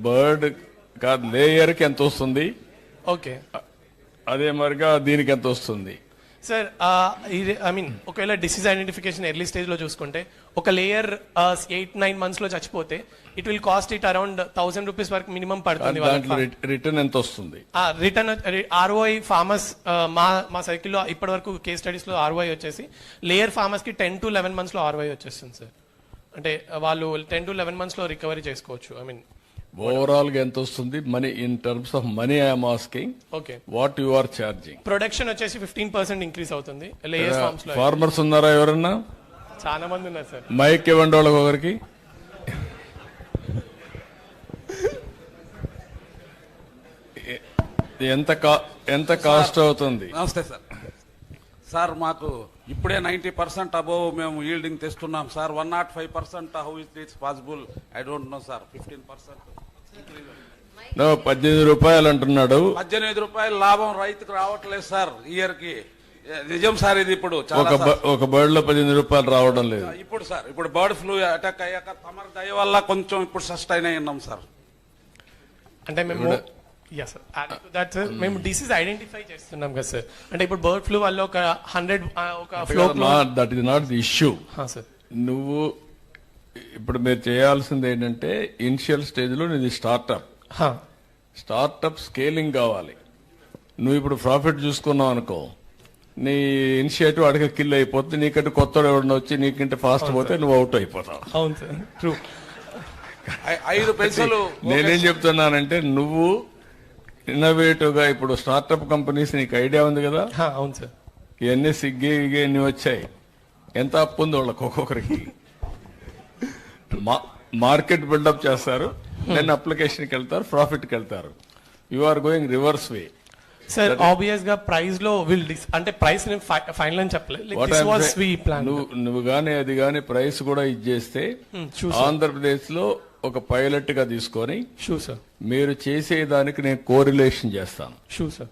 Bird కాదు layer కి ఎంత వస్తుంది, ఓకే అదే మరిగా దీనికి ఎంత వస్తుంది. సార్ ఐ మీన్ ఒకవేళ డిసీజ్ ఐడెంటిఫికేషన్ ఎర్లీ స్టేజ్ లో చూసుకుంటే ఒక లేయర్ 8-9 months లో చచ్చిపోతే it will cost it around 1,000 rupees వరకు మినిమం పడుతుంది. దాంట్లో రిటర్న్ ఎంత వస్తుంది? రిటర్న్ ROI ఫార్మర్స్ మా సైకిల్ లో ఇప్పటి వరకు కేస్ స్టడీస్ లో ROI వచ్చేసి లేయర్ ఫార్మర్స్ కి 10 to 11 months లో ROI వచ్చేస్తుంది సార్. అంటే వాళ్ళు 10 to 11 months లో రికవరీ చేసుకోవచ్చు. ఐ మీన్ ఓవరాల్ గా ఎంత వస్తుంది money in terms of money? I'm asking okay what you are charging. Production వచ్చేసి 15% ఇంక్రీస్ అవుతుంది లేయర్ ఫార్మ్స్ లో. ఫార్మర్స్ ఉన్నారా ఎవరన్నా? చాలా మంది ఉన్నారు సార్. మైక్ ఇవ్వండి వాళ్ళకి ఒకరికి. ఎంత కాస్ట్ అవుతుంది? నమస్తే సార్. సార్ మాకు ఇప్పుడే 90% అబోవ్ మేము ఈల్డింగ్ తెస్తున్నాం sir. 105% how it is possible? I don't know sir. 15% 18 రూపాయలు అంటున్నాడు. 18 రూపాయలు లాభం రైతుకు రావట్లేదు సార్ ఇయర్ కి. నిజం సార్ ఇది. ఇప్పుడు ఒక బర్డ్ లో 18 రూపాయలు రావడం లేదు ఇప్పుడు సార్. ఇప్పుడు బర్డ్ ఫ్లూ అటాక్ అయ్యాక తమరి దయ వల్ల కొంచెం ఇప్పుడు సస్టైన్ అయి ఉన్నాం సార్. అంటే మేము దట్ సార్ మేము డిసీజ్ ఐడెంటిఫై చేస్తున్నాం కదా సార్. అంటే ఇప్పుడు బర్డ్ ఫ్లూ వల్ల ఒక 100 ఒక flow that is not the issue sir. నువ్వు ఇప్పుడు మీరు చేయాల్సింది ఏంటంటే ఇనిషియల్ స్టేజ్ లో నీది స్టార్ట్అప్ స్కేలింగ్ కావాలి. నువ్వు ఇప్పుడు ప్రాఫిట్ చూసుకున్నావు అనుకో, నీ ఇనిషియేటివ్ అడిగ కిల్ అయిపోతుంది. నీకంటే కొత్త ఎవరిని వచ్చి నీకంటే ఫాస్ట్ పోతే నువ్వు అవుట్ అయిపోతావు. అవును సార్, ట్రూ. 5 పైసలు నేనేం చెప్తున్నానంటే నువ్వు ఇన్నోవేటివ్ గా ఇప్పుడు స్టార్ట్అప్ కంపెనీస్ నీకు ఐడియా ఉంది కదా. అవును సార్. ఇవన్నీ సిగ్గి ఇవన్నీ వచ్చాయి. ఎంత అప్పు ఉంది వాళ్ళకి ఒక్కొక్కరికి. మార్కెట్ బిల్డప్ చేస్తారు, దెన్ అప్లికేషన్కి వెళ్తారు, ప్రాఫిట్కి వెళ్తారు. You are going reverse way sir. Obvious గా ప్రైస్ లో అంటే ప్రైస్ ఫైనల్ అని చెప్పలేదు. నువ్వు గానీ అది గానీ ప్రైస్ కూడా ఇచ్చేస్తే ఆంధ్రప్రదేశ్ లో ఒక పైలట్ గా తీసుకొని సార్ మీరు చేసేదానికి నేను కోరిలేషన్ చేస్తాను. సార్